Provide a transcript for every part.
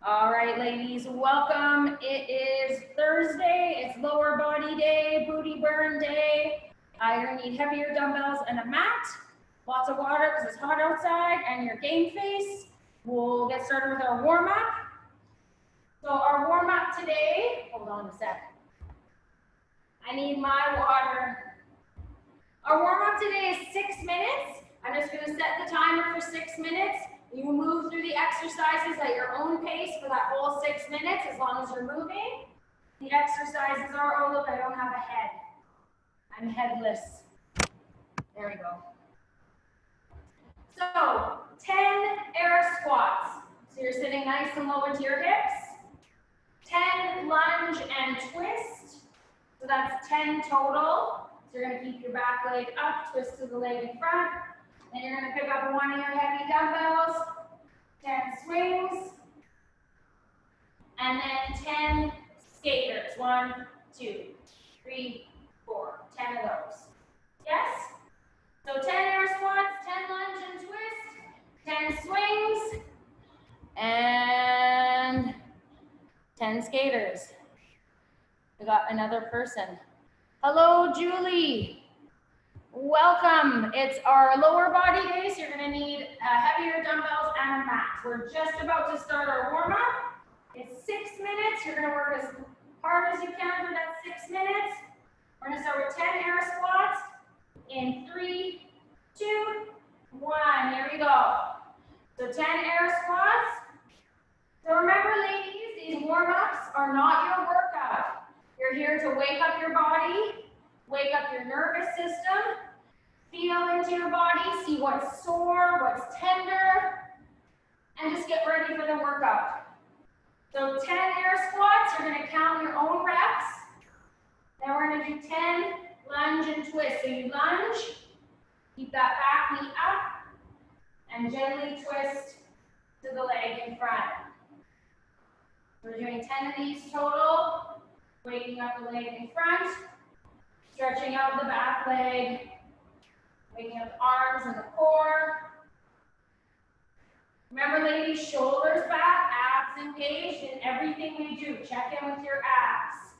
All right, ladies, welcome. It is Thursday. It's lower body day, booty burn day. You're gonna need heavier dumbbells and a mat, lots of water because it's hot outside, and your game face. We'll get started with our warm-up. So our warm-up today, hold on a sec. I need my water. Our warm-up today is 6 minutes. I'm just gonna set the timer for 6 minutes. You move through the exercises at your own pace for that whole 6 minutes, as long as you're moving. The exercises are, oh look, I don't have a head. I'm headless. There we go. So, 10 air squats. So you're sitting nice and low into your hips. 10 lunge and twist. So that's 10 total. So you're gonna keep your back leg up, twist to the leg in front. Then you're gonna pick up one of your heavy dumbbells, 10 swings, and then 10 skaters. 1, 2, 3, 4, 10 of those. Yes? So 10 air squats, 10 lunge and twist, 10 swings, and 10 skaters. We got another person. Hello, Julie. Welcome. It's our lower body day, so you're going to need heavier dumbbells and a mat. We're just about to start our warm-up. It's 6 minutes. You're going to work as hard as you can for that 6 minutes. We're going to start with 10 air squats in 3, 2, 1. Here we go. So 10 air squats. So remember, ladies, these warm-ups are not your workout. You're here to wake up your body, wake up your nervous system, feel into your body, see what's sore, what's tender, and just get ready for the workout. So 10 air squats, you're going to count your own reps. Then we're going to do 10 lunge and twist. So you lunge, keep that back knee up, and gently twist to the leg in front. We're doing 10 of these total, waking up the leg in front, stretching out the back leg, waking up the arms and the core. Remember, ladies, shoulders back, abs engaged in everything we do. Check in with your abs.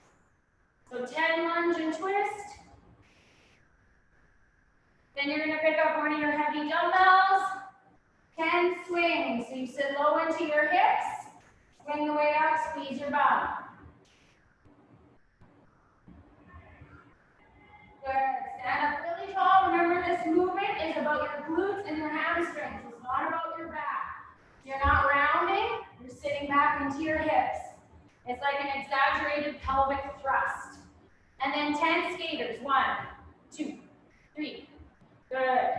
So 10 lunge and twist. Then you're going to pick up one of your heavy dumbbells. 10 swings. So you sit low into your hips, swing the weight up, squeeze your bum. Good. Stand up really tall. Remember, this movement is about your glutes and your hamstrings. It's not about your back. You're not rounding. You're sitting back into your hips. It's like an exaggerated pelvic thrust. And then 10 skaters. 1, 2, 3. Good.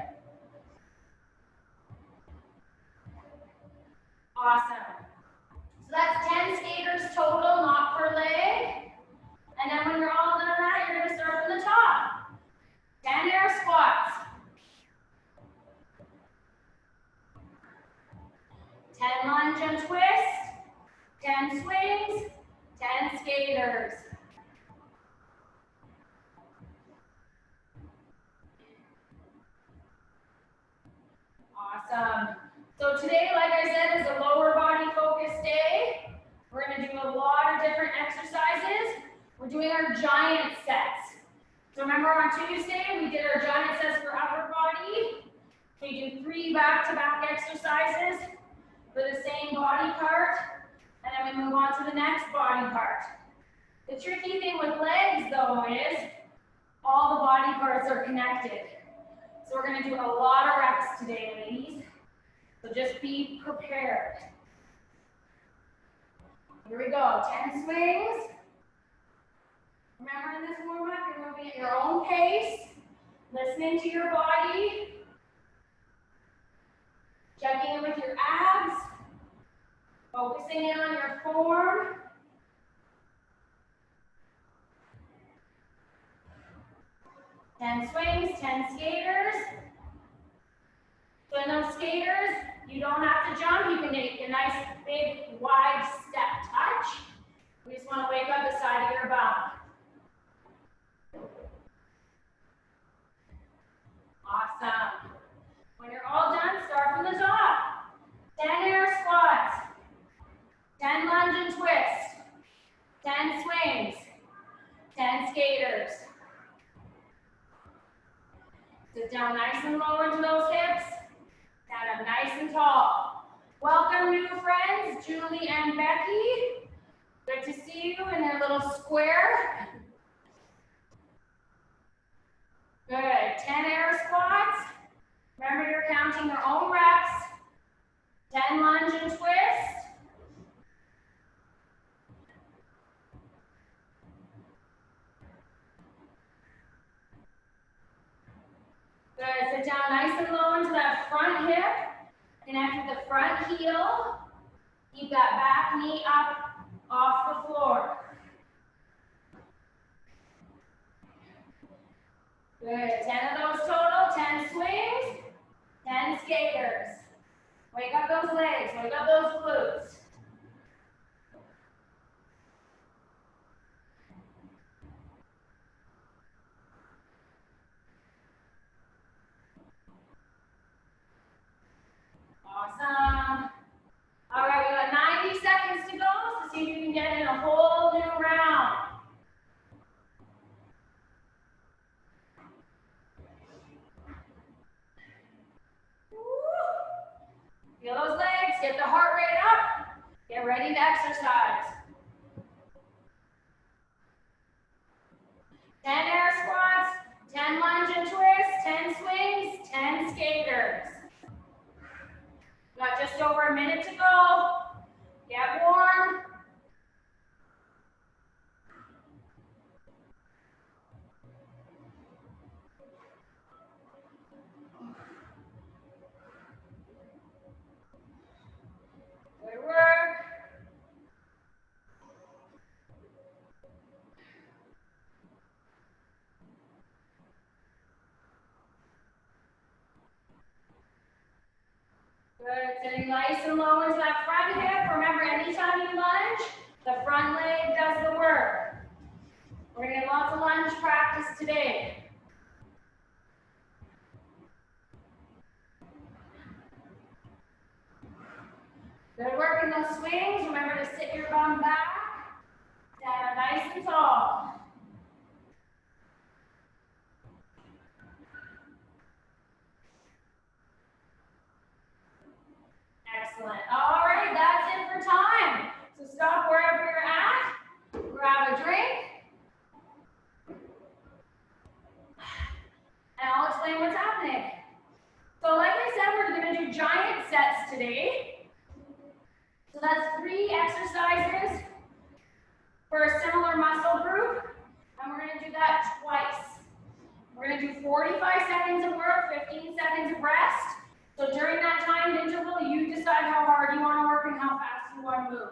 Awesome. So that's 10 skaters total, not per leg. And then when you're all done that, you're going to start from the top. 10 air squats. 10 lunge and twist. 10 swings. 10 skaters. Awesome. So today, like I said, is a lower body focused day. We're going to do a lot of different exercises. We're doing our giant sets. So remember on Tuesday, we did our giant sets for upper body. We do 3 back-to-back exercises for the same body part, and then we move on to the next body part. The tricky thing with legs, though, is all the body parts are connected. So we're going to do a lot of reps today, ladies. So just be prepared. Here we go, 10 swings. Remember, in this warm-up, you're moving at your own pace, listening to your body, checking in with your abs, focusing in on your form. Ten swings, 10 skaters. So in those skaters, you don't have to jump. You can make a nice, big, wide step touch. We just want to wake up the side of your bum. Awesome. When you're all done, start from the top. 10 air squats. 10 down nice and low into those hips. Stand up nice and tall. Welcome new friends, Julie and Becky. Good to see you in their little square. Good, 10 air squats. Remember you're counting your own reps. 10 lunge and twist. Good, sit down nice and low into that front hip. Connect with the front heel. Keep that back knee up off the floor. Good, 10 of those total, 10 swings, 10 skaters. Wake up those legs, wake up those glutes. Awesome. All right, we got 90 seconds to go, so see if you can get in a whole new round. Feel those legs, get the heart rate up. Get ready to exercise. 10 air squats, 10 lunge and twists, 10 swings, 10 skaters. Got just over a minute to go. Get warm. Good work. Good, sitting nice and low into that front hip. Remember, anytime you lunge, the front leg does the work. We're gonna get lots of lunge practice today. Good work in those swings. Remember to sit your bum back. Stand up nice and tall. Excellent. All right, that's it for time. So stop wherever you're at. Grab a drink. And I'll explain what's happening. So like I said, we're going to do giant sets today. So that's 3 exercises for a similar muscle group. And we're going to do that twice. We're going to do 45 seconds of work, 15 seconds of rest. So during that timed interval, you decide how hard you want to work and how fast you want to move.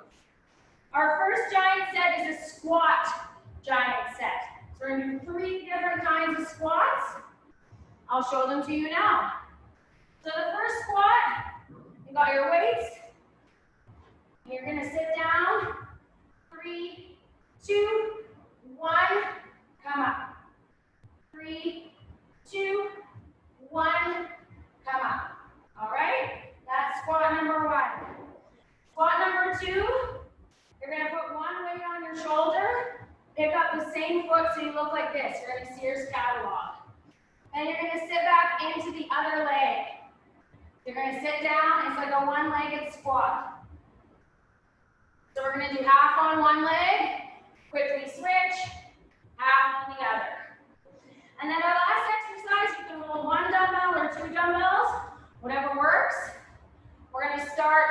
Our first giant set is a squat giant set. So we're going to do 3 different kinds of squats. I'll show them to you now. So the first squat, you got your weights. You're going to sit down. 3, 2, 1, come up. 3, 2, 1, come up. All right? That's squat number 1. Squat number 2, you're going to put one weight on your shoulder. Pick up the same foot so you look like this. You're in a Sears catalog. And you're going to sit back into the other leg. You're going to sit down. It's like a one-legged squat. So we're going to do half on one leg, quickly switch, half on the other. And then our last exercise, you can hold 1 dumbbell or 2 dumbbells, whatever works. We're going to start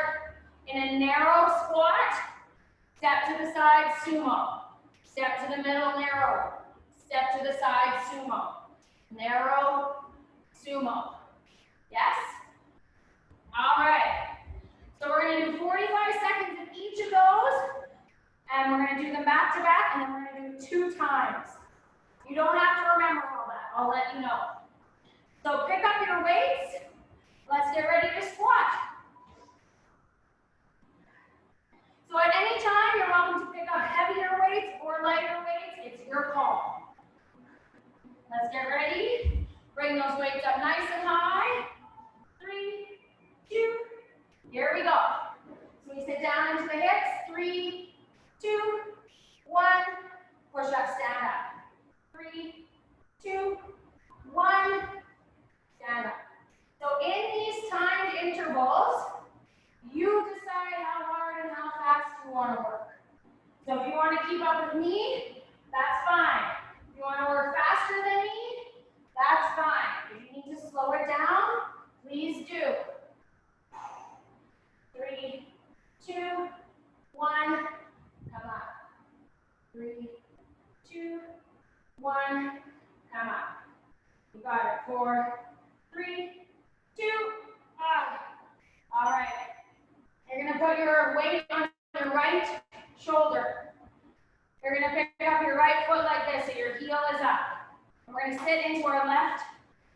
in a narrow squat, step to the side, sumo. Step to the middle, narrow. Step to the side, sumo. Narrow, sumo. Yes? All right. So we're going to do 45 seconds of each of those, and we're going to do them back to back, and then we're going to do 2 times. You don't have to remember all that. I'll let you know. So pick up your weights. Let's get ready to squat. So at any time, you're welcome to pick up heavier weights or lighter weights. It's your call. Let's get ready. Bring those weights up nice and high. 3, 2, here we go. So we sit down into the hips. 3, 2, 1. Push up, stand up. 3, 2, 1. intervals. You decide how hard and how fast you want to work. So if you want to keep up with me, that's fine. If you want to work faster than me, that's fine. If you need to slow it down, please do. 3, 2, 1, come up. 3, 2, 1, come up. You got it. 4, 3, 2, up. All right. You're going to put your weight on your right shoulder. You're going to pick up your right foot like this so your heel is up. And we're going to sit into our left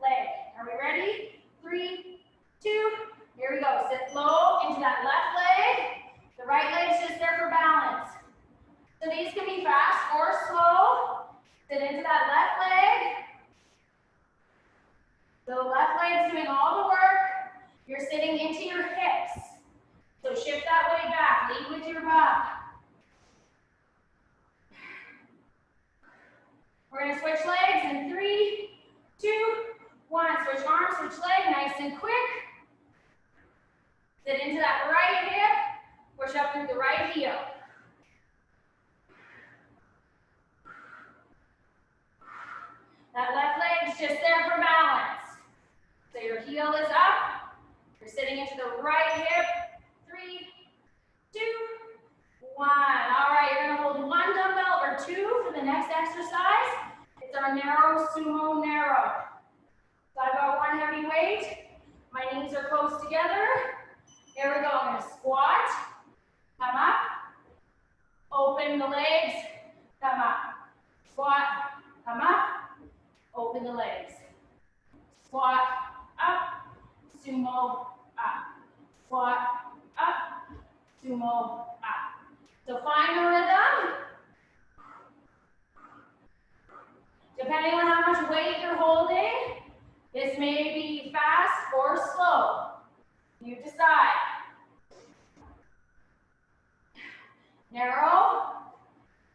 leg. Are we ready? 3, 2, here we go. Sit low into that left leg. The right leg's just there for balance. So these can be fast or slow. Sit into that left leg. So the left leg's doing all the work. You're sitting into your hips. So shift that weight back. Lead with your bum. We're going to switch legs in 3, 2, 1. Switch arms, switch leg, nice and quick. Sit into that right hip. Push up through the right heel. That left leg's just there for balance. So your heel is up. You're sitting into the right hip. 3, 2, 1. All right, you're going to hold 1 dumbbell or 2 for the next exercise. It's our narrow sumo narrow. So I've got 1 heavy weight. My knees are close together. Here we go. I'm going to squat. Come up. Open the legs. Come up. Squat. Come up. Open the legs. Squat. Up. Sumo. Up. Squat. Up. Sumo. Up. So find a rhythm. Depending on how much weight you're holding, this may be fast or slow. You decide. Narrow,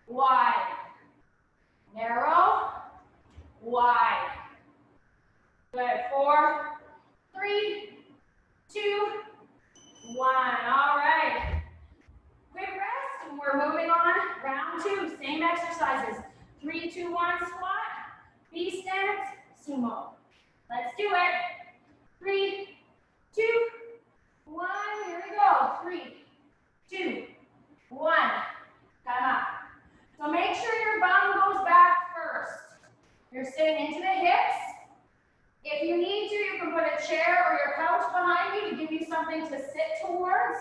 wide. Narrow, wide. Good. 4, 3, 2, 1. All right. Quick rest, and we're moving on. Round 2, same exercises. 3, 2, 1, squat. B stance, sumo. Let's do it. 3, 2, 1. Here we go. 3, 2, 1. Come up. So make sure your bum goes back first. You're sitting into the hips. If you need to, you can put a chair or your couch behind you to give you something to sit towards.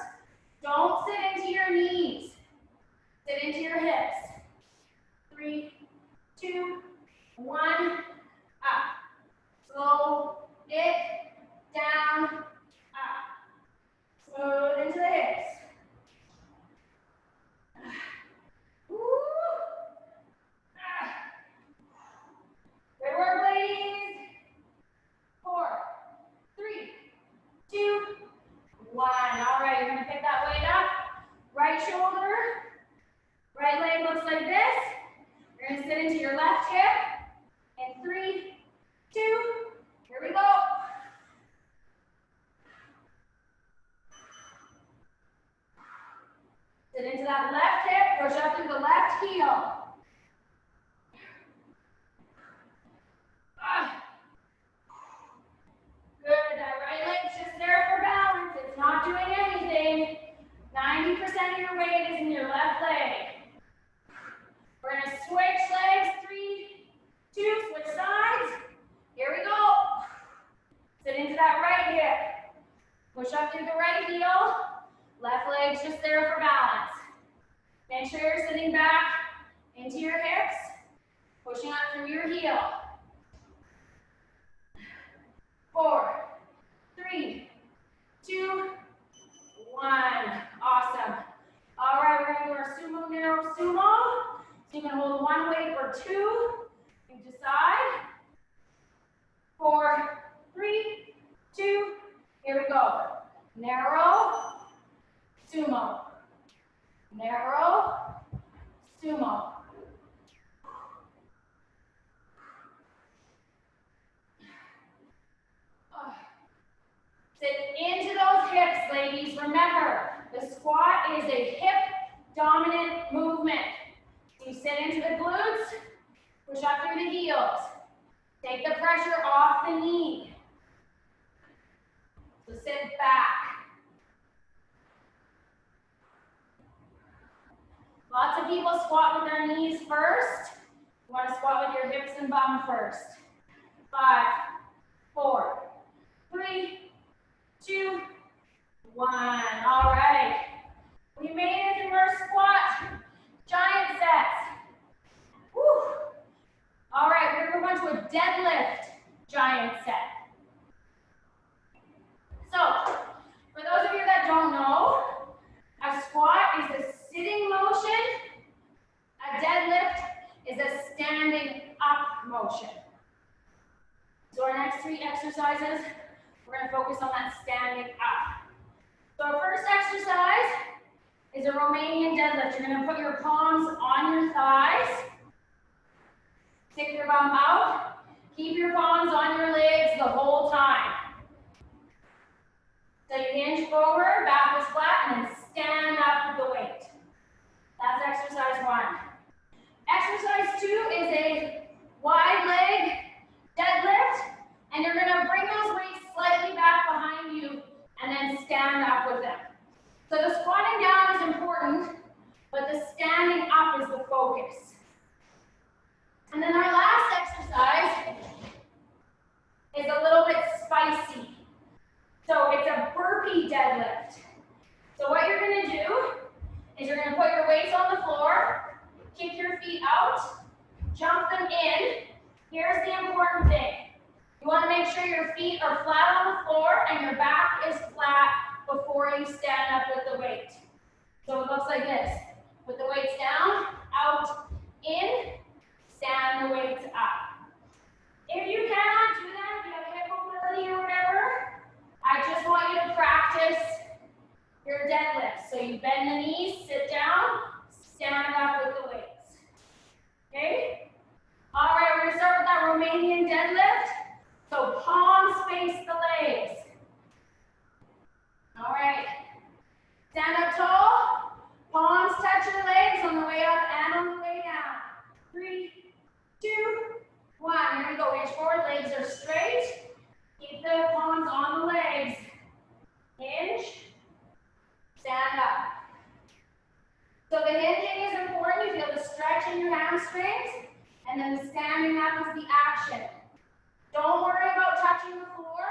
Don't sit into your knees. Sit into your hips. 3, 2, 1. Up. Slow it down. Up. Smooth into the hips. Woo. Good work, ladies. 4, 3, 2, 1. All right, you're going to pick that weight up. Right shoulder. Right leg looks like this. You're going to sit into your left hip. And 3, 2, here we go. Sit into that left hip. Push up through the left heel. Good. That right leg's just there for balance. It's not doing anything. 90% of your weight is in your left leg. We're going to switch legs. 3, 2, switch sides. Here we go. Sit into that right hip. Push up through the right heel. Left leg's just there for balance. Make sure you're sitting back into your hips. Pushing up through your heel. 4, 3, 2, 1. Awesome. All right, we're going to do our sumo narrow sumo. So you can hold 1 weight or 2. You decide. 4, 3, 2. Here we go. Narrow, sumo. Narrow, sumo. Sit into those hips, ladies. Remember, the squat is a hip-dominant movement. So you sit into the glutes, push up through the heels. Take the pressure off the knee. So sit back. Lots of people squat with their knees first. You want to squat with your hips and bum first. 5, 4, 3, 2, 1. All right. We made it through our squat giant sets. Woo. All right, we're going to move on to a deadlift giant set. So, for those of you that don't know, a squat is a sitting motion. A deadlift is a standing up motion. So our next 3 exercises, we're going to focus on that standing up. So our first exercise is a Romanian deadlift. You're going to put your palms on your thighs. Stick your bum out. Keep your palms on your legs the whole time. So you hinge forward, back is flat, and then stand up with the weight. That's exercise 1. Exercise 2 is a wide leg deadlift, and you're going to bring those weights slightly back behind you and then stand up with them. So the squatting down is important, but the standing up is the focus. And then our last exercise is a little bit spicy. So it's a burpee deadlift. So what you're going to do is you're going to put your weights on the floor, kick your feet out, jump them in. Here's the important thing. You want to make sure your feet are flat on the floor and your back is flat before you stand up with the weight. So it looks like this. Put the weights down, out, in, stand the weights up. If you cannot do that, if you have hip mobility or whatever, I just want you to practice your deadlifts. So you bend the knees, sit down, stand up with the weights. Okay? All right, we're going to start with that Romanian deadlift. So palms face the legs. All right. Stand up tall. Palms touch your legs on the way up and on the way down. 3, 2, 1. Here we go. Inch forward. Legs are straight. Keep the palms on the legs. Hinge. Stand up. So the hinging is important. You feel the stretch in your hamstrings. And then the standing up is the action. Don't worry about touching the floor.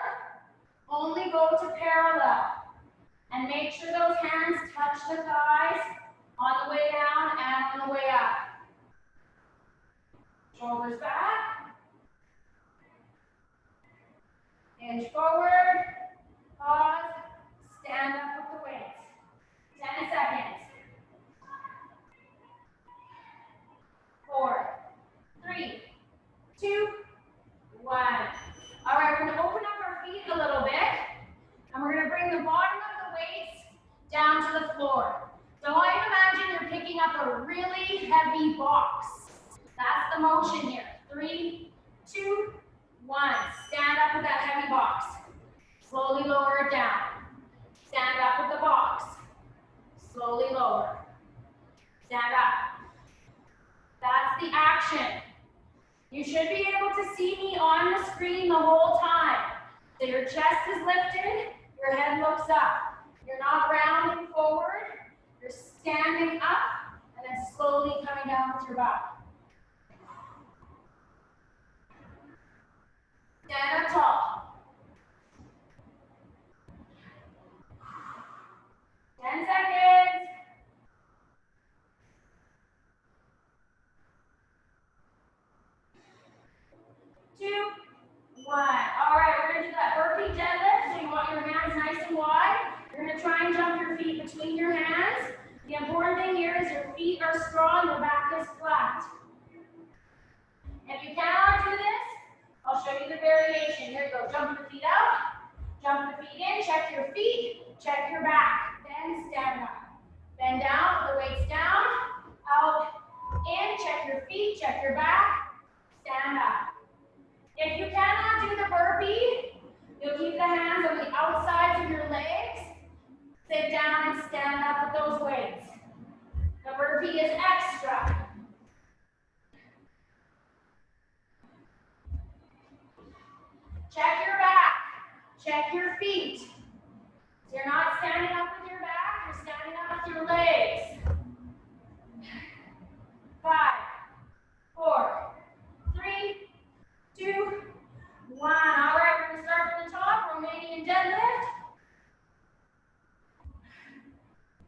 Only go to parallel. And make sure those hands touch the thighs on the way down and on the way up. Shoulders back. Hinge forward. Pause. Stand up with the weights. 10 seconds. 4, 3, 2, 1. All right, we're going to open up our feet a little bit, and we're going to bring the bottom of the weights down to the floor. So I imagine you're picking up a really heavy box. That's the motion here. 3, 2, 1. Stand up with that heavy box. Slowly lower it down. Stand up with the box. Slowly lower. Stand up. That's the action. You should be able to see me on the screen the whole time. So your chest is lifted, your head looks up. You're not rounding forward, you're standing up, and then slowly coming down with your butt. Stand up tall. 10 seconds. 2, 1. All right, we're going to do that burpee deadlift. So you want your hands nice and wide. You're going to try and jump your feet between your hands. The important thing here is your feet are strong, your back is flat. If you cannot do this, I'll show you the variation. Here you go. Jump your feet out. Jump the feet in. Check your feet. Check your back. Then stand up. Bend down. Put the weights down. Out. In. Check your feet. Check your back. Stand up. If you cannot do the burpee, you'll keep the hands on the outside burpee is extra. Check your back, check your feet. So you're not standing up with your back, you're standing up with your legs. 5, 4, 3, 2, 1. All right, we're gonna start from the top, Romanian deadlift.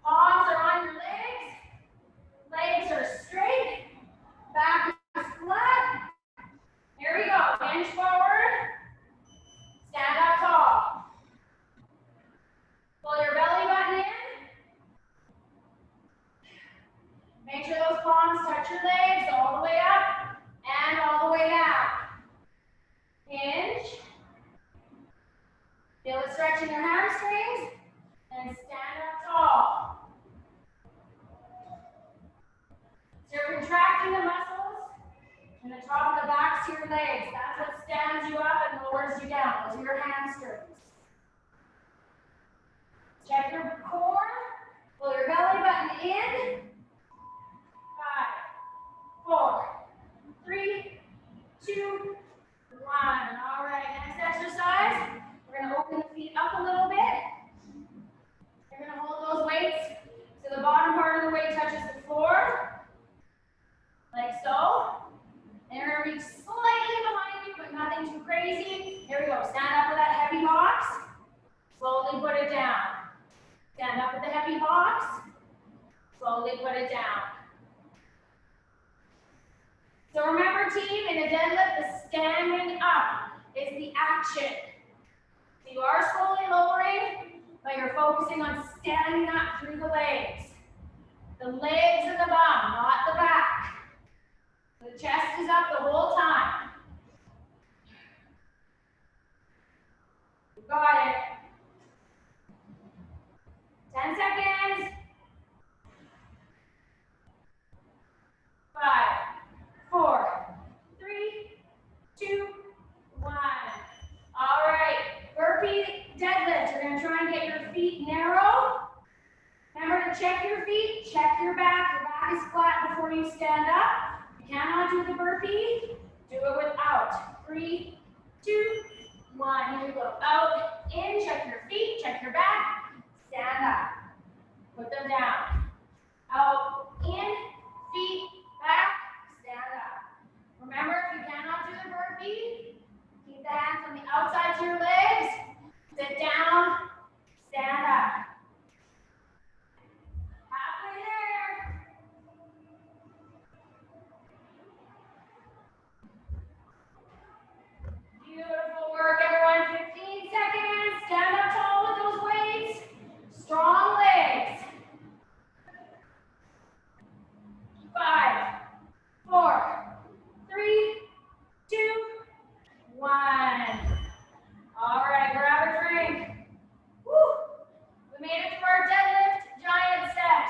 Palms are on your legs. Legs are straight. Back is flat. Here we go. Hinge forward. Stand up tall. Pull your belly button in. Make sure those palms touch your legs all the way up and all the way down. Hinge. Feel it stretching your hamstrings. And stand up tall. So you're contracting the muscles in the top of the backs to your legs. That's what stands you up and lowers you down. Those are your hamstrings. Check your core. Pull your belly button in. 5, 4, 3, 2, 1. All right, next exercise. We're going to open the feet up a little bit. You're going to hold those weights so the bottom part of the weight touches the floor. Like so. And you're going to reach slightly behind you, but nothing too crazy. Here we go. Stand up with that heavy box. Slowly put it down. Stand up with the heavy box. Slowly put it down. So remember, team, in a deadlift, the standing up is the action. So you are slowly lowering, but you're focusing on standing up through the legs. The legs and the bum, not the back. The chest is up the whole time. You got it. 10 seconds. 5, 4, 3, 2, 1. All right, burpee deadlift. You're going to try and get your feet narrow. Remember to check your feet, check your back. Your back is flat before you stand up. You cannot do the burpee. Do it without. 3, 2, 1. Here we go. Out, in, check your feet, check your back. Stand up. Put them down. Out, in, feet, back, stand up. Remember, if you cannot do the burpee, keep the hands on the outsides of your legs. Sit down, stand up. Halfway there. Beautiful work, everyone. 15 seconds. Stand up tall with those weights. Strong legs. 5, 4, 3, 2, 1. All right, grab a drink. Woo! We made it to our deadlift giant set.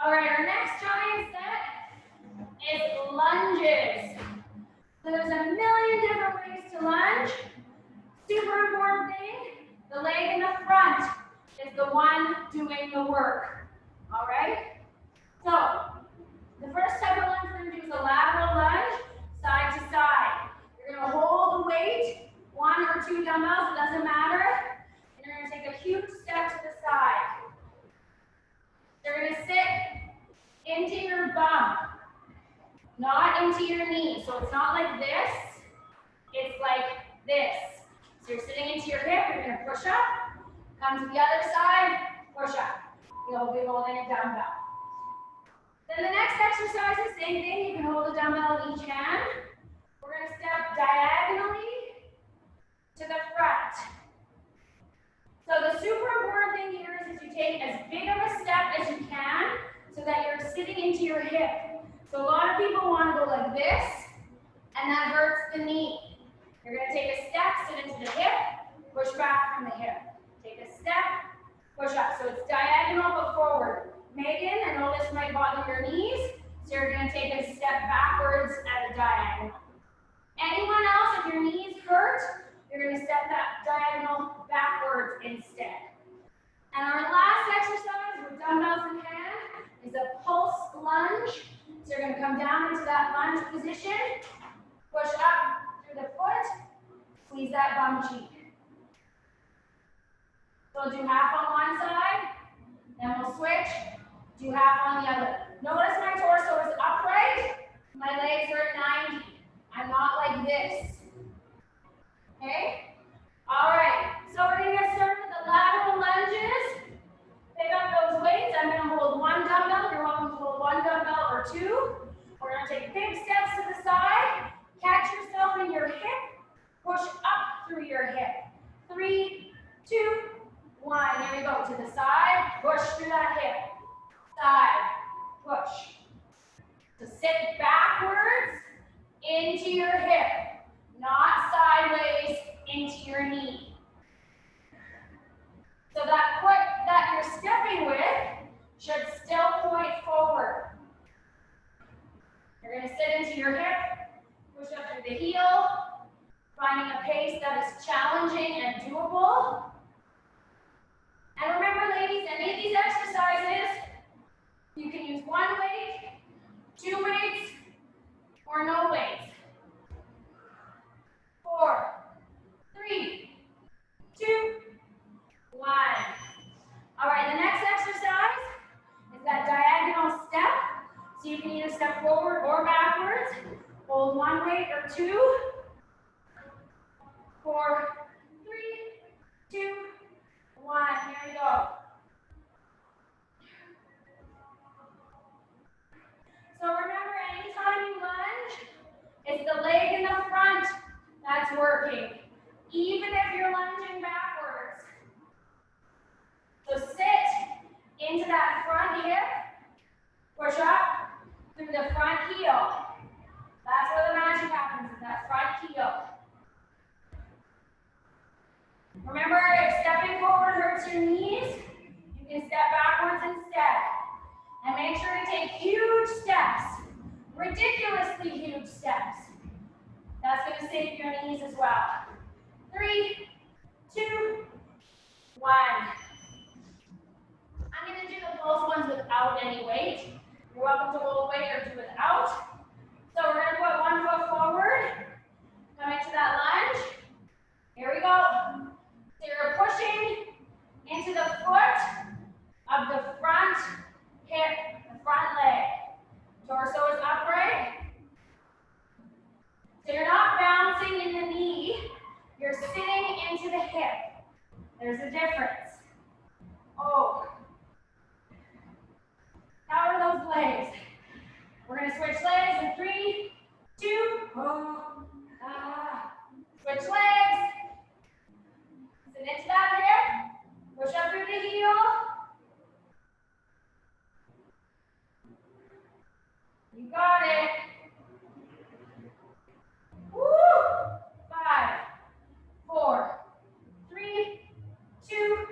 All right, our next giant set is lunges. So there's a million different ways to lunge. Super important thing, the leg in the front is the one doing the work. All right? So, the first type of lunge we're going to do is a lateral lunge, side to side. You're going to hold the weight, 1 or 2 dumbbells, it doesn't matter. And you're going to take a huge step to the side. You're going to sit into your bum, not into your knee. So it's not like this, it's like this. So you're sitting into your hip, you're going to push up, come to the other side, push up. You'll be holding a dumbbell. Then the next exercise is the same thing. You can hold a dumbbell in each hand. We're going to step diagonally to the front. So the super important thing here is that you take as big of a step as you can so that you're sitting into your hip. So a lot of people want to go like this, and that hurts the knee. You're going to take a step, sit into the hip, push back from the hip. Take a step, push up. So it's diagonal but forward. Megan, I know this might bother your knees, so you're going to take a step backwards at a diagonal. Anyone else, if your knees hurt, you're going to step that diagonal backwards instead. And our last exercise, dumbbells in hand, is a pulse lunge. So you're going to come down into that lunge position, push up through the foot, squeeze that bum cheek. So we'll do half on one side, then we'll switch, do half on the other. Notice my torso is upright, my legs are at 90. I'm not like this. Okay? All right, so we're going to get started with the lateral lunges. Pick up those weights. I'm going to hold one dumbbell. You're welcome to hold one dumbbell or two. We're going to take big steps to the side. Catch yourself in your hip. Push up through your hip. 3, 2, 1. Here we go. To the side. Push through that hip. Side. Push. So sit backwards into your hip. Not sideways into your knee. So that foot that you're stepping with should still point forward. You're going to sit into your hip, push up through the heel, finding a pace that is challenging and doable. And remember, ladies, any of these exercises, you can use one weight, 2 weights, or no weights. 4, 3, 2, 1. All right, the next exercise is that diagonal step. So you can either step forward or backwards. Hold one weight or 2. 4, 3, 2, 1. Here we go. So remember, anytime you lunge, it's the leg in the front that's working, even if you're lunging backwards. So sit into that front hip, push up through the front heel. That's where the magic happens, is that front heel. Remember, if stepping forward hurts your knees, you can step backwards instead. And make sure to take huge steps, ridiculously huge steps. That's going to save your knees as well. 3, 2, 1. I'm going to do the pulse ones without any weight. You're welcome to hold weight or do without. So we're going to put one foot forward, come into that lunge. Here we go. So you're pushing into the foot of the front hip, the front leg. Torso is upright. So you're not bouncing in the knee, you're sitting into the hip. There's a difference. Oh. How are those legs? We're going to switch legs in 3, 2, switch legs. Sit into that hip. Push up through the heel. You got it. Woo! 5, 4, 3, 2,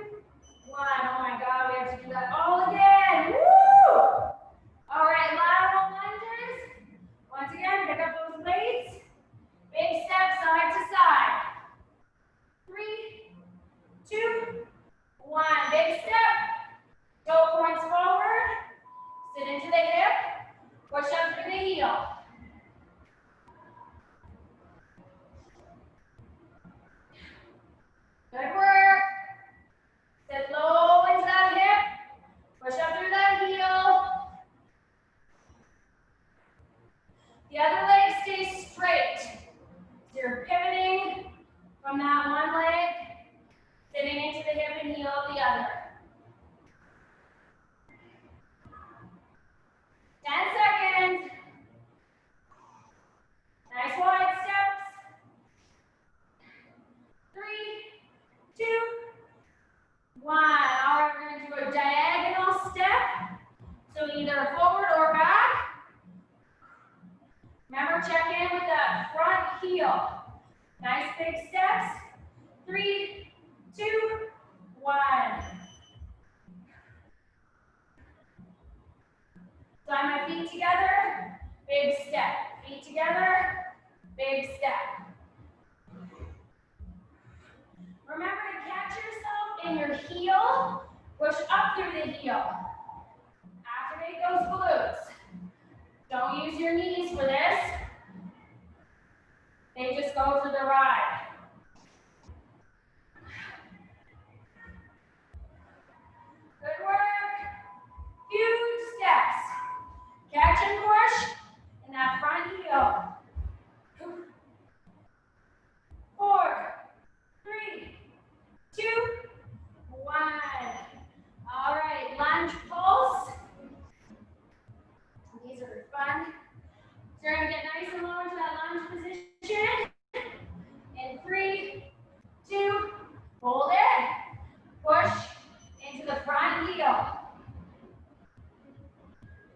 1. Oh my God, we have to do that all again. Woo! All right, lateral lunges. Once again, pick up those weights. Big step side to side. 3, 2, 1. Big step. Toe points forward. Sit into the hip. Push up through the heel. Good work. Sit low into that hip. Push up through that heel. The other leg stays straight. So you're pivoting from that one leg, sitting into the hip and heel of the other. 10 seconds. Nice wide steps. 3, 2, 1. All right, we're going to do a diagonal step. So either forward or back. Remember, check in with that front heel. Nice big steps. 3, 2, 1. Tie my feet together. Big step. Feet together. Big step. Remember to catch yourself in your heel. Push up through the heel. those glutes. Don't use your knees for this. They just go for the ride. Good work. Huge steps. Catch and push in that front heel. 4, 3, 2, 1. All right, lunge pulse. These are fun. So you're going to get nice and low into that lunge position. In 3, 2, hold it. Push into the front heel.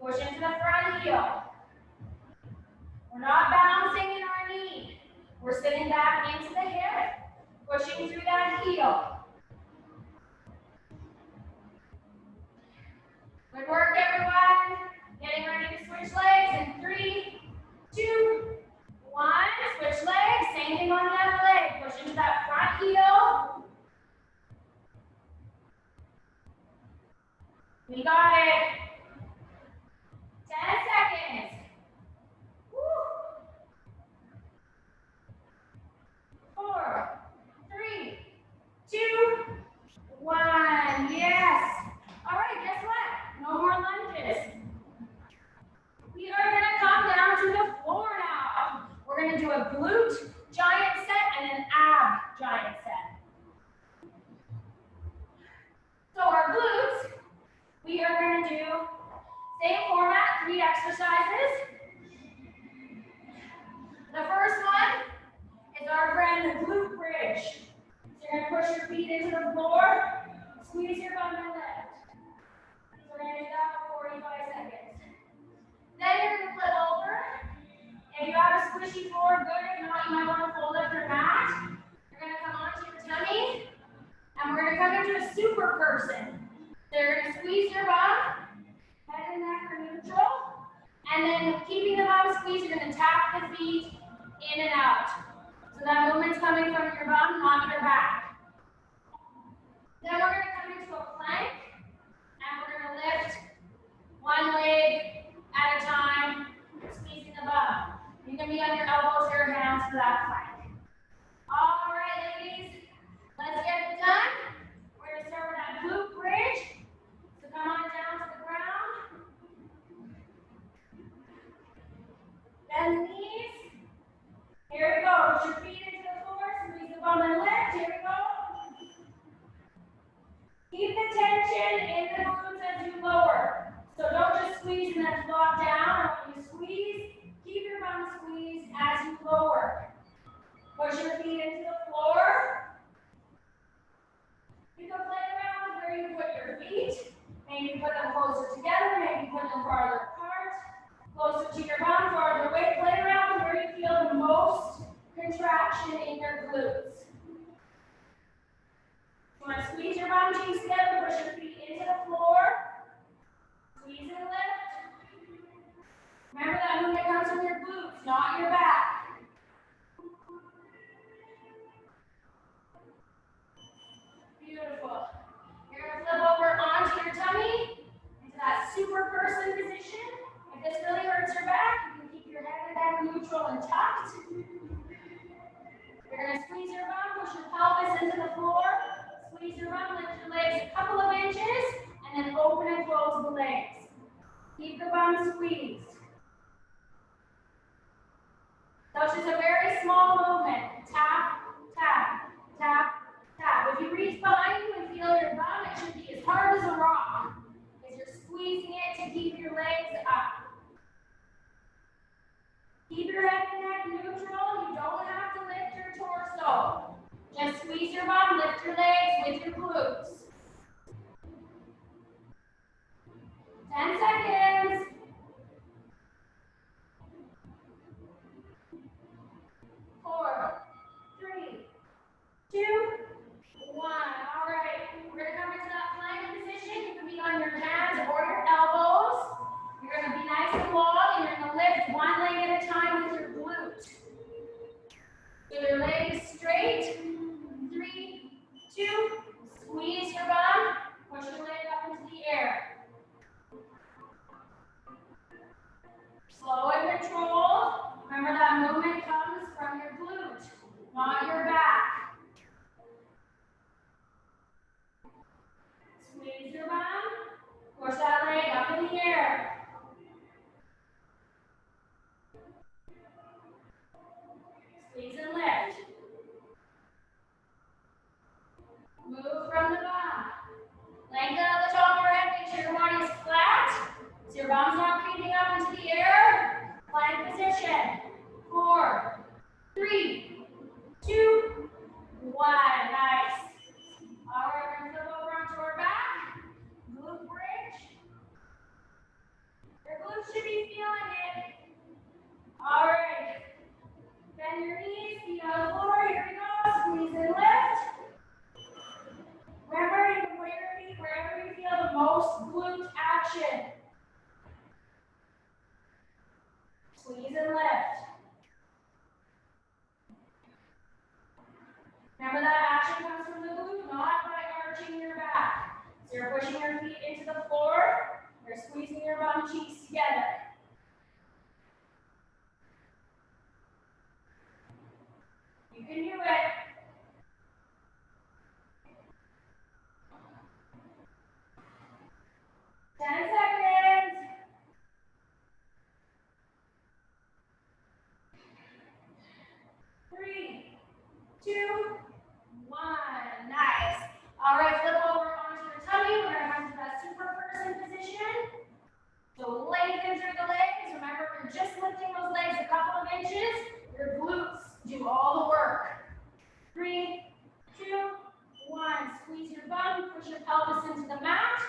Push into the front heel. We're not bouncing in our knee. We're sitting back into the hip, pushing through that heel. Good work, everyone. Getting ready to switch legs in 3, 2, 1. Switch legs. Same thing on the other leg. Push into that front heel. We got it. 10 seconds. Woo. 4, 3, 2, 1. Yes. All right, guess what? No more lunges. We are going to come down to the floor now. We're going to do a glute giant set and an ab giant set. So our glutes, we are going to do same format, 3 exercises. The first one is our friend the glute bridge. So you're going to push your feet into the floor, squeeze your bum and lift. So we're going to do that for 45 seconds. Then you're going to flip over. If you have a squishy floor, good. If not, you might want to fold up your mat. You're going to come onto your tummy, and we're going to come into a super person. So you're going to squeeze your bum, head and neck are neutral, and then keeping the bum squeezed, you're going to tap the feet in and out. So that movement's coming from your bum, not your back. Then we're going to come into a plank, and we're going to lift one leg at a time, squeezing the bum. You can be on your elbows or your hands for that plank. All right, ladies, let's get it done. We're going to start with that glute bridge. So come on down to the ground. Bend the knees. Here we go. Push your feet into the floor. Squeeze the bum and lift. Here we go. Keep the tension in the glutes as you lower. So don't just squeeze and then flop down. When you squeeze, keep your bum squeezed as you lower. Push your feet into the floor. You can play around with where you put your feet. Maybe put them closer together, maybe put them farther apart. Closer to your bum, farther away. Play around with where you feel the most contraction in your glutes. You want to squeeze your bum cheeks together, push your feet into the floor. Squeeze and lift. Remember that movement comes from your glutes, not your back. Beautiful. You're going to flip over onto your tummy, into that super person position. If this really hurts your back, you can keep your head and neck neutral and tucked. You're going to squeeze your bum, push your pelvis into the floor. Squeeze your bum, lift your legs a couple of inches, and then open and close the legs. Keep the bum squeezed. So it's just a very small movement. Tap, tap, tap, tap. If you reach behind you and feel your bum, it should be as hard as a rock, as you're squeezing it to keep your legs up. Keep your head and neck neutral. You don't have to lift your torso. Just squeeze your bum, lift your legs with your glutes. 10 seconds. 4, 3, 2, 1. All right. We're going to come into that plank position. You can be on your hands or your elbows. You're going to be nice and long, and you're going to lift one leg at a time with your glute. So your leg is straight. 3, 2, squeeze your bum. Push your leg up into the air. action. Squeeze and lift. Remember that action comes from the glute, not by arching your back. So you're pushing your feet into the floor, you're squeezing your bum cheeks together. You can do it. Ten seconds. Three, two, one. Nice. All right, flip over onto your tummy. We're going to come to that super person position. So lengthen through the legs. Remember, we're just lifting those legs a couple of inches. Your glutes do all the work. 3, 2, 1. Squeeze your bum, push your pelvis into the mat,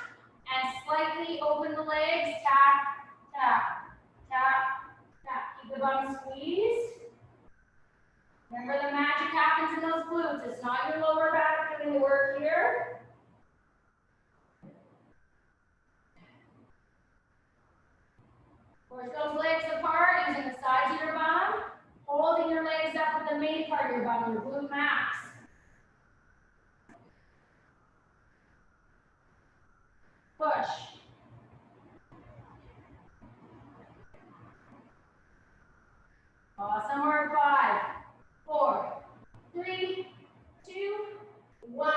and slightly open the legs. Tap, tap, tap, tap. Keep the bum squeezed. Remember, the magic happens in those glutes. It's not your lower back doing the work here. Push those legs apart using the sides of your bum, holding your legs up with the main part of your bum, your glute max. Push. Awesome work. 5, 4, 3, 2, 1.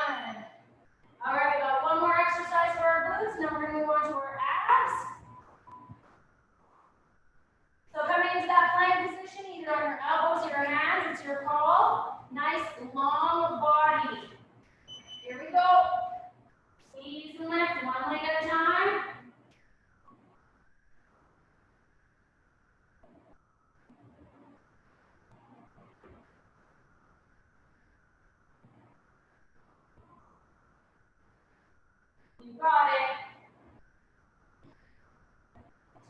All right, we got one more exercise for our glutes, and then we're going to move on to our abs. So coming into that plank position, either on your elbows or your hands, it's your call. Nice long body. Here we go. Squeeze and lift, one leg at a time. You got it.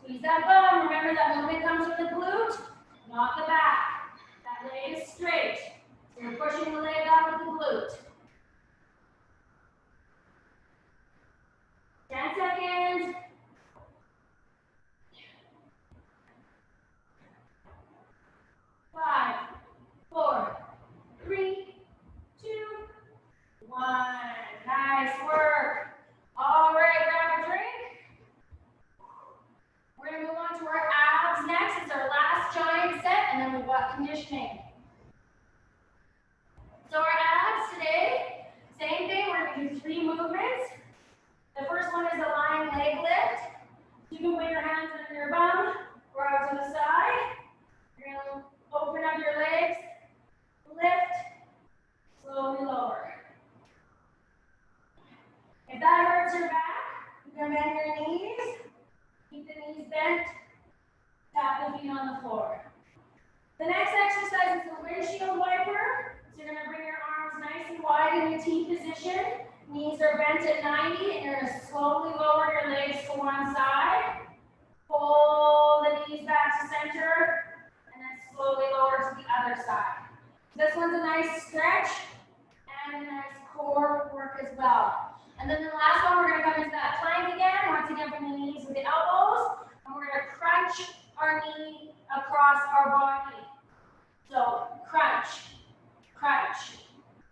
Squeeze that bum. Remember that movement comes from the glute, not the back. That leg is straight. So you're pushing the leg up with the glute. 10 seconds. 5, 4, 3, 2, 1. Nice work. All right, grab a drink. We're going to move on to our abs next. It's our last giant set, and then we've got conditioning. So our abs today, same thing. We're going to do 3 movements. The first one is a lying leg lift. You can put your hands under your bum or out to the side. You're going to open up your legs, lift, slowly lower. If that hurts your back, you can bend your knees. Keep the knees bent. Tap the feet on the floor. The next exercise is the Windshield Wiper. So you're going to bring your arms nice and wide in a T position. Knees are bent at 90, and you're going to slowly lower your legs to one side. Pull the knees back to center, and then slowly lower to the other side. This one's a nice stretch and a nice core work as well. And then the last one, we're going to come into that plank again. Once again, bring the knees with the elbows, and we're going to crunch our knee across our body. So crunch, crunch,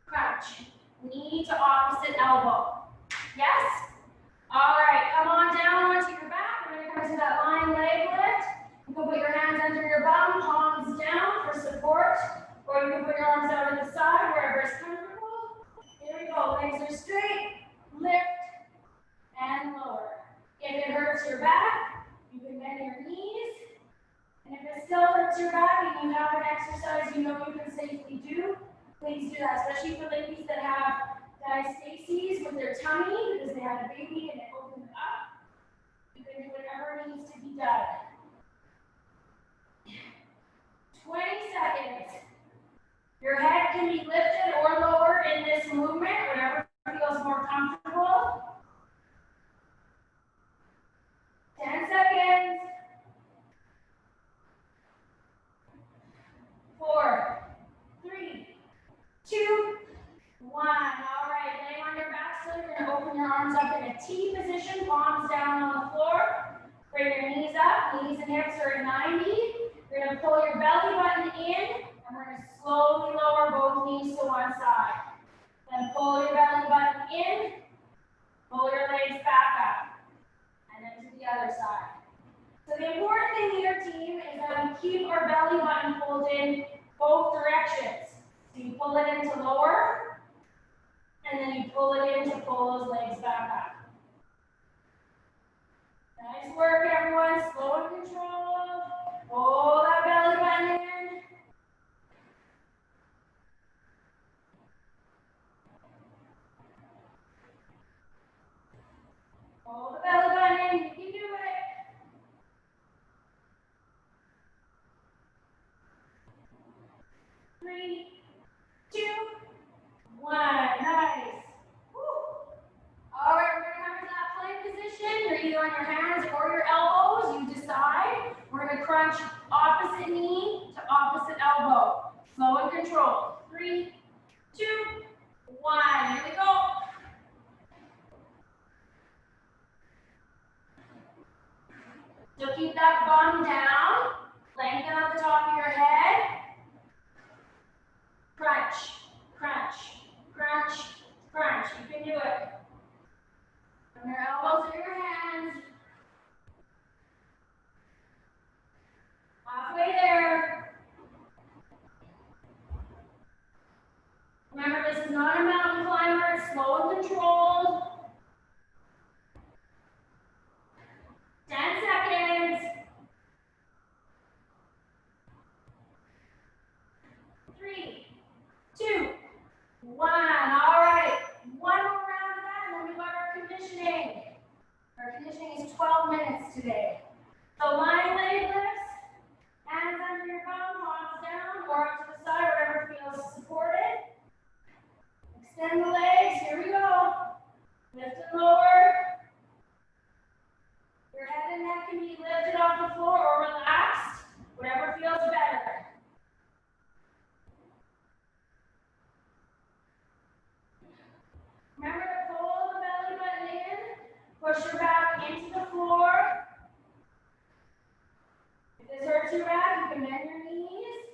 crunch. Knee to opposite elbow. Yes? All right, come on down onto your back. We're going to come to that lying leg lift. You can put your hands under your bum, palms down for support, or you can put your arms out to the side, wherever is comfortable. Here we go. Legs are straight. Lift and lower. If it hurts your back, you can bend your knees. And if it still hurts your back and you have an exercise you know you can safely do, please do that, especially for ladies that have diastases with their tummy because they had a baby and it opened up. You can do whatever needs to be done. 20 seconds. Your head can be lifted or lowered in this movement, whatever feels more comfortable. 10 seconds. 4, 3, 2, 1. All right, laying on your back, so you're going to open your arms up in a T position, palms down on the floor. Bring your knees up, knees and hips are at 90. You're going to pull your belly button in, and we're going to slowly lower both knees to one side. Then pull your belly button in, pull your legs back up, and then to the other side. So the important thing here, team, is that we keep our belly button pulled in both directions. So you pull it in to lower, and then you pull it in to pull those legs back up. Nice work, everyone. Slow and controlled. Pull that belly button in. Pull the belly button in. You can do it. Three, two, one. Nice. Woo. All right, we're going to come into that plank position. You're either on your hands or your elbows. You decide. We're going to crunch opposite knee to opposite elbow. Slow and controlled. 3, 2, 1. Here we go. So keep that bum down. Lengthen up the top of your head. Crunch, crunch, crunch, crunch. You can do it. From your elbows to your hands. Halfway there. Remember, this is not a mountain climber. It's slow and controlled. 10 seconds. 3, 2, 1. All right. One more round of that, and then we've got our conditioning. Our conditioning is 12 minutes today. So lying leg lifts, hands under your bum, palms down, or up to the side, whatever feels supported. Extend the legs. Here we go. Lift and lower. Your head and neck can be lifted off the floor or relaxed, whatever feels better. Remember to pull the belly button in, push your back into the floor. If this hurts your back, you can bend your knees.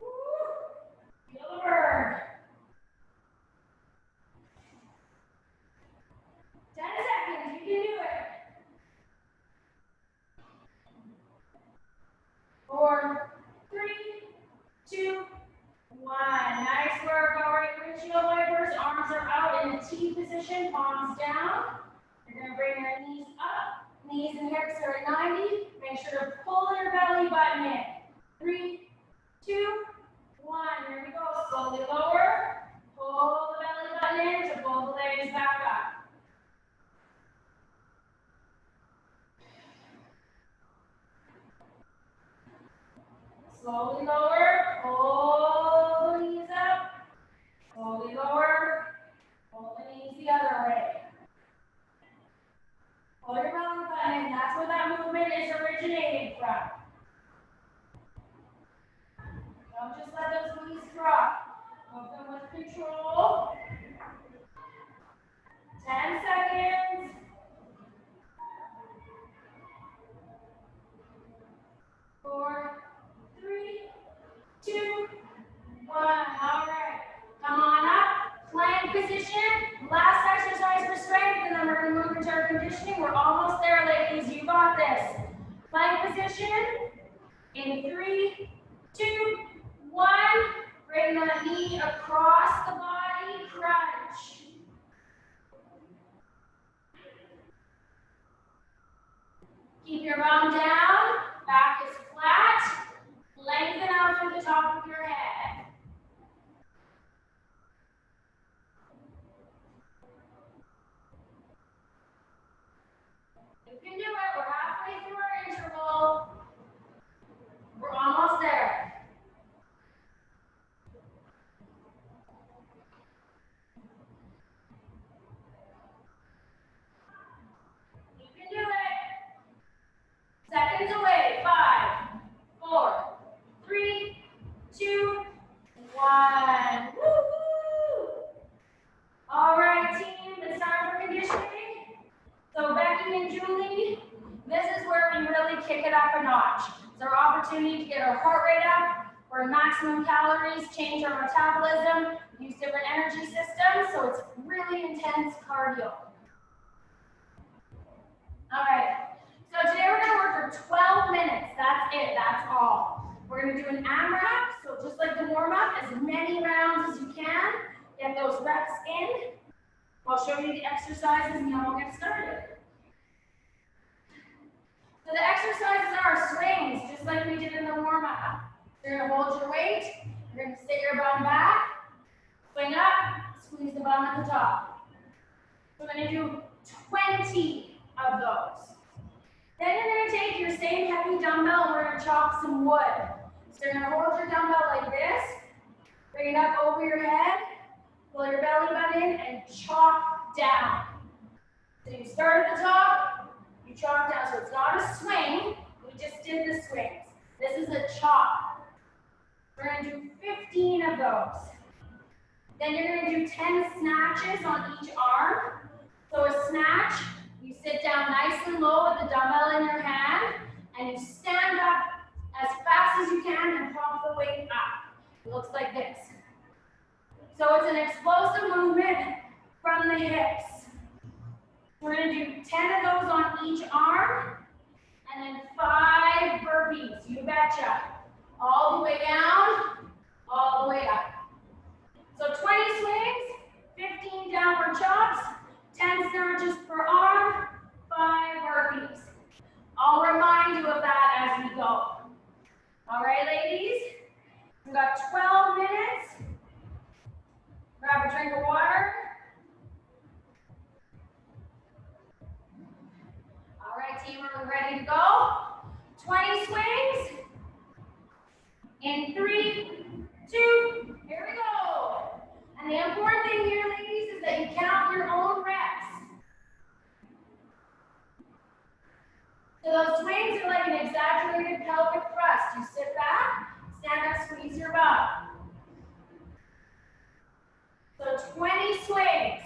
Woo. Feel the burn. 10 seconds, you can do it. 4, 3, 2, 1. Nice work. All right, windshield wipers. Arms are out in the T position, palms down. You're going to bring your knees up. Knees and hips are at 90. Make sure to pull your belly button in. 3, 2, 1. Here we go. Slowly lower. Pull the belly button in to pull the legs back up. Slowly lower, pull the knees up. Slowly lower, pull the knees the other way. Pull your belly button in. That's where that movement is originating from. Don't just let those knees drop. Move them with control. 10 seconds. 4, 3, 2, 1. All right. Come on up. Plank position. Last exercise for strength, and then we're going to move into our conditioning. We're almost there, ladies. You got this. Plank position. In 3, 2, 1. Bring the knee across the body. Crunch. Keep your bum down. Back is flat. Lengthen out through the top of your head. You can do it. We're halfway through our interval. We're almost there. You can do it. Seconds away. 5, 4, 3, 2, 1. Woo-hoo! All a notch. It's our opportunity to get our heart rate up, burn maximum calories, change our metabolism, use different energy systems, so it's really intense cardio. All right, so today we're gonna work for 12 minutes. That's it, that's all. We're gonna do an AMRAP, so just like the warm-up, as many rounds as you can. Get those reps in. I'll show you the exercises and then we'll get started. So the exercises are swings, just like we did in the warm-up. You're gonna hold your weight, you're gonna sit your bum back, swing up, squeeze the bum at the top. So we're gonna do 20 of those. Then you're gonna take your same heavy dumbbell and we're gonna chop some wood. So you're gonna hold your dumbbell like this, bring it up over your head, pull your belly button in and chop down. So you start at the top, you chop down. So it's not a swing, we just did the swings. This is a chop. We're gonna do 15 of those. Then you're gonna do 10 snatches on each arm. So a snatch, you sit down nice and low with the dumbbell in your hand, and you stand up as fast as you can and pump the weight up. It looks like this. So it's an explosive movement from the hips. We're gonna do 10 of those on each arm, and then 5 burpees, you betcha. All the way down, all the way up. So 20 swings, 15 downward chops, 10 snatches per arm, 5 burpees. I'll remind you of that as we go. All right, ladies? We've got 12 minutes. Grab a drink of water. All right, team, are we ready to go? 20 swings. In 3, 2, here we go. And the important thing here, ladies, is that you count your own reps. So those swings are like an exaggerated pelvic thrust. You sit back, stand up, squeeze your butt. So 20 swings.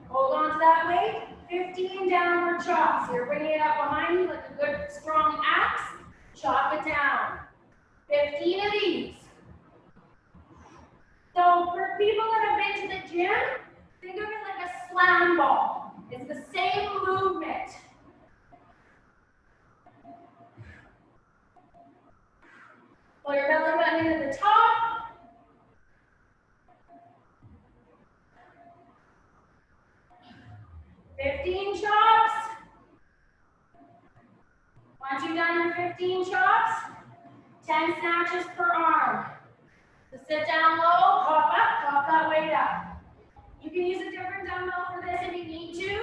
Hold on to that weight. 15 downward chops. So you're bringing it up behind you like a good strong axe. Chop it down. 15 of these. So for people that have been to the gym, think of it like a slam ball. It's the same movement. Pull your belly button in at the top. $15 chops. Once you've done your 15 chops, 10 snatches per arm. So sit down low, pop up, pop that weight up. You can use a different dumbbell for this if you need to.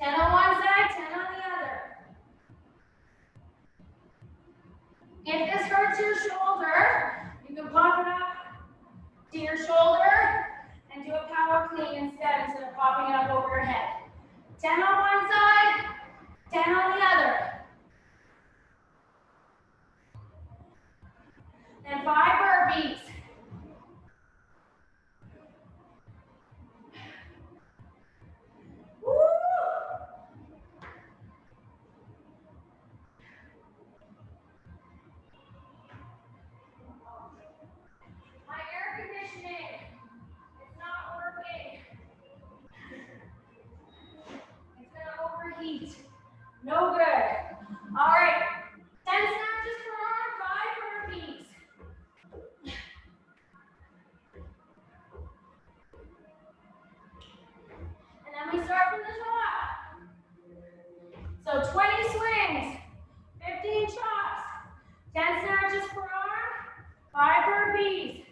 Ten on one side, 10 on the other. If this hurts your shoulder, you can pop it up to your shoulder and do a power clean instead of popping it up over your head. 10 on one side, 10 on the other. And 5 burpees. Woo! My air conditioning, it's not working. It's gonna overheat. No good. All right, 10 snatches per arm, 5 burpees. And then we start from the top. So 20 swings, 15 chops, 10 snatches per arm, 5 burpees.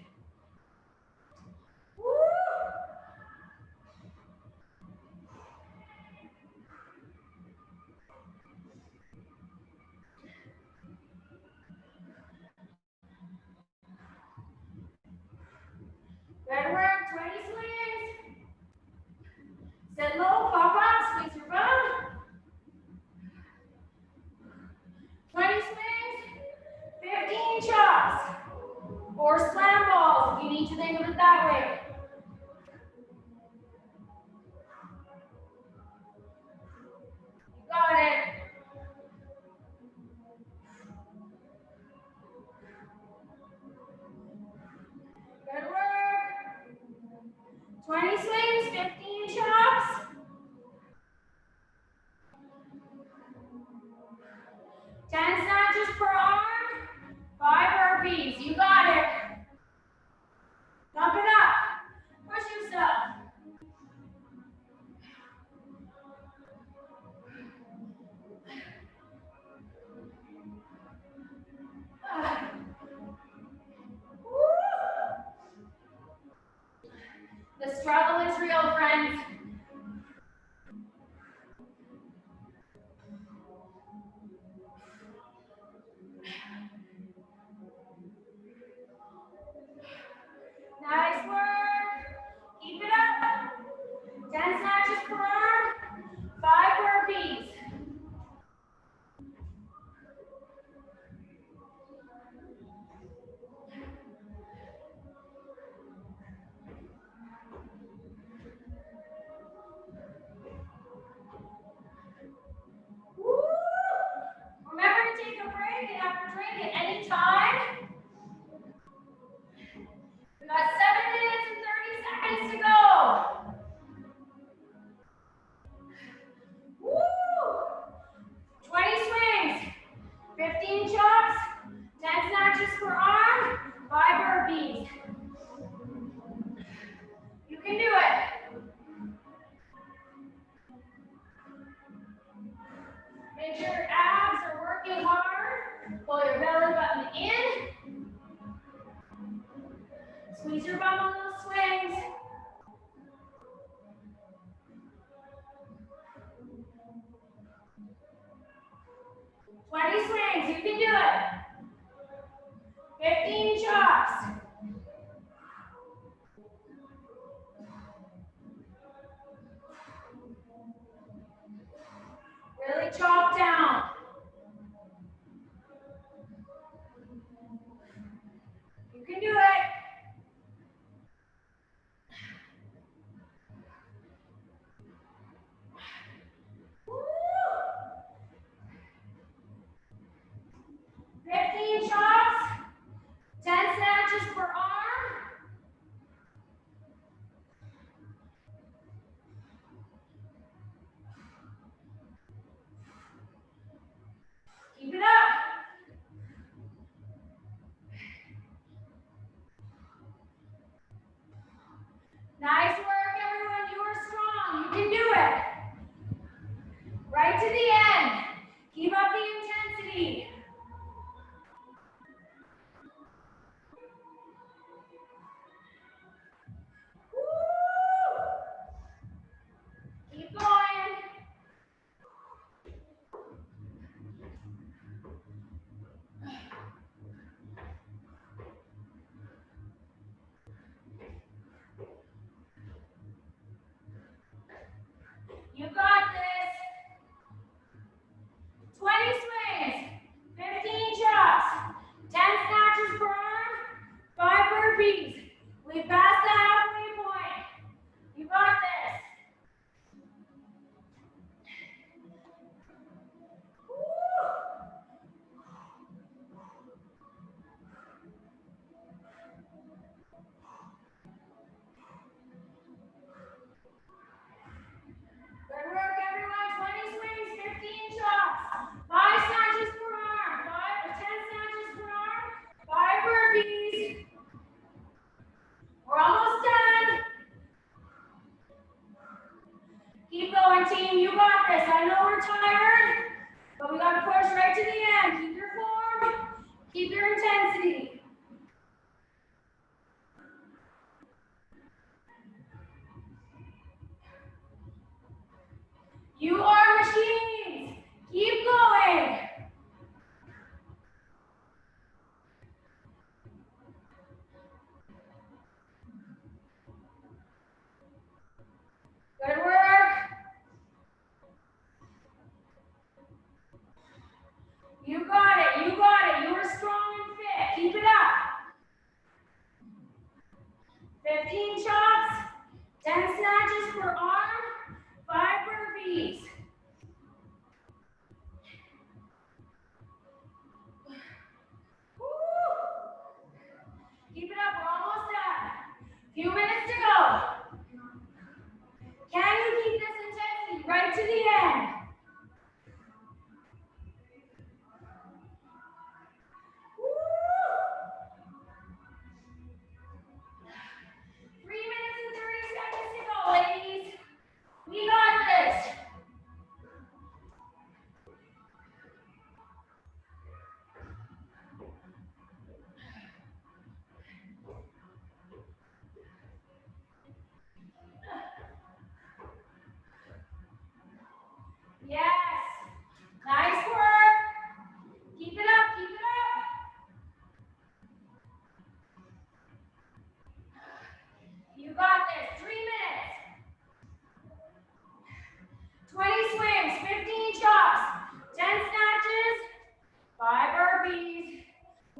Woo! Good work, 20 swings. Sit low, pop up, squeeze your bum. 20 swings, 15 chops. Or slam balls if you need to think of it that way. go, friends. Nice work. Keep it up. 10 snatches per arm, 5 burpees. Woo! Remember to take a break and have a drink at any time. We got 7 minutes and 30 seconds to go. Woo! 20 swings, 15 chops, 10 snatches per arm, 5 burpees. You can do it. Make sure your abs are working hard. Pull your belly button in. Squeeze your bum on those swings. Swings, you can do it. 15 chops. Really chop down. You can do it. Woo! 15 chops, 10 snatches per arm. Keep it up. Nice work, everyone. You are strong. You can do it. Right to the end. Keep up the intensity. Woo! Keep going. You got this. 20 swings, 15 chops, 10 snatches per arm, 5 burpees. We passed the halfway point. You got this. Woo! Good work, everyone. 20 swings, 15 chops, 5 snatches per arm, 10 snatches per arm, 5 burpees.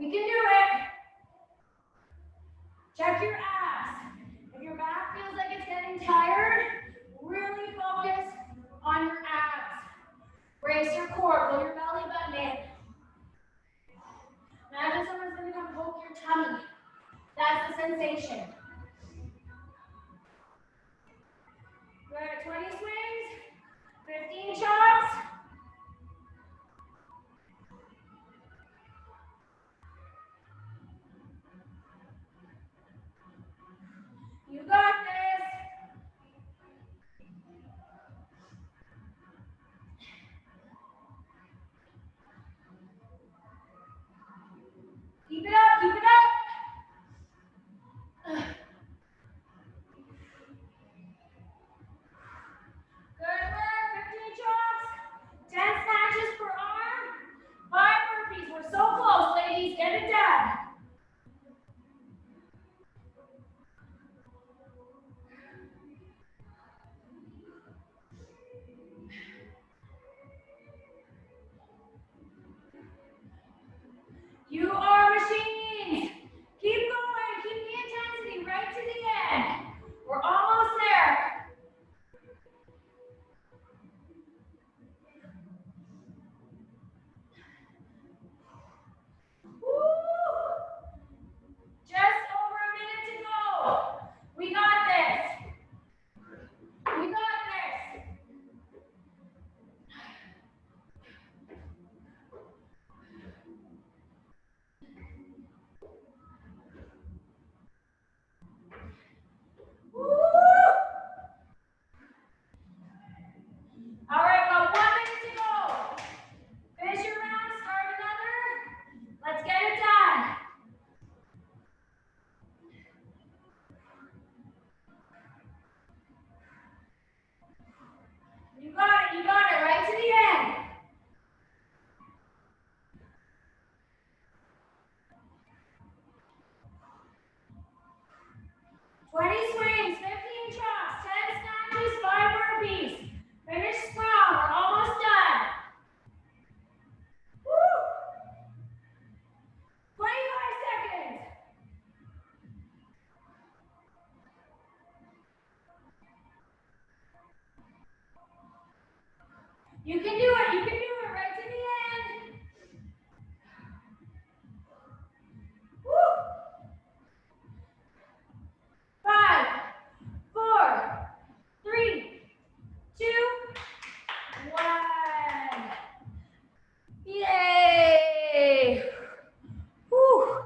You can do it. Check your abs. If your back feels like it's getting tired, really focus on your abs. Brace your core, pull your belly button in. Imagine someone's going to come poke your tummy. That's the sensation. Good, 20 swings, 15 chops. You got this. Keep it up, keep it up. Good work, 15 chops, 10 snatches per arm, 5 burpees. We're so close, ladies. Get it done. You are machines. Keep going. Keep the intensity right to the end. We're almost there. Woo! Just over a minute to go. We got this. We got this. Woo! All right, well, 1 minute to go. Finish your round, start another. Let's get it done. You got it, right to the end. Twenty swings, 15 chops, 10 snatches, 5 burpees. Finish strong, we're almost done. Woo! 25 seconds. You can do it, right to the end. Woo! 5, 4, 3, 2, 1. Yay! Whew.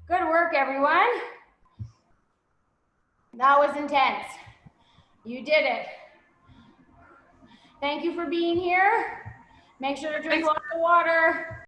Good work, everyone. That was intense. You did it. Thank you for being here. Make sure to drink lots of water.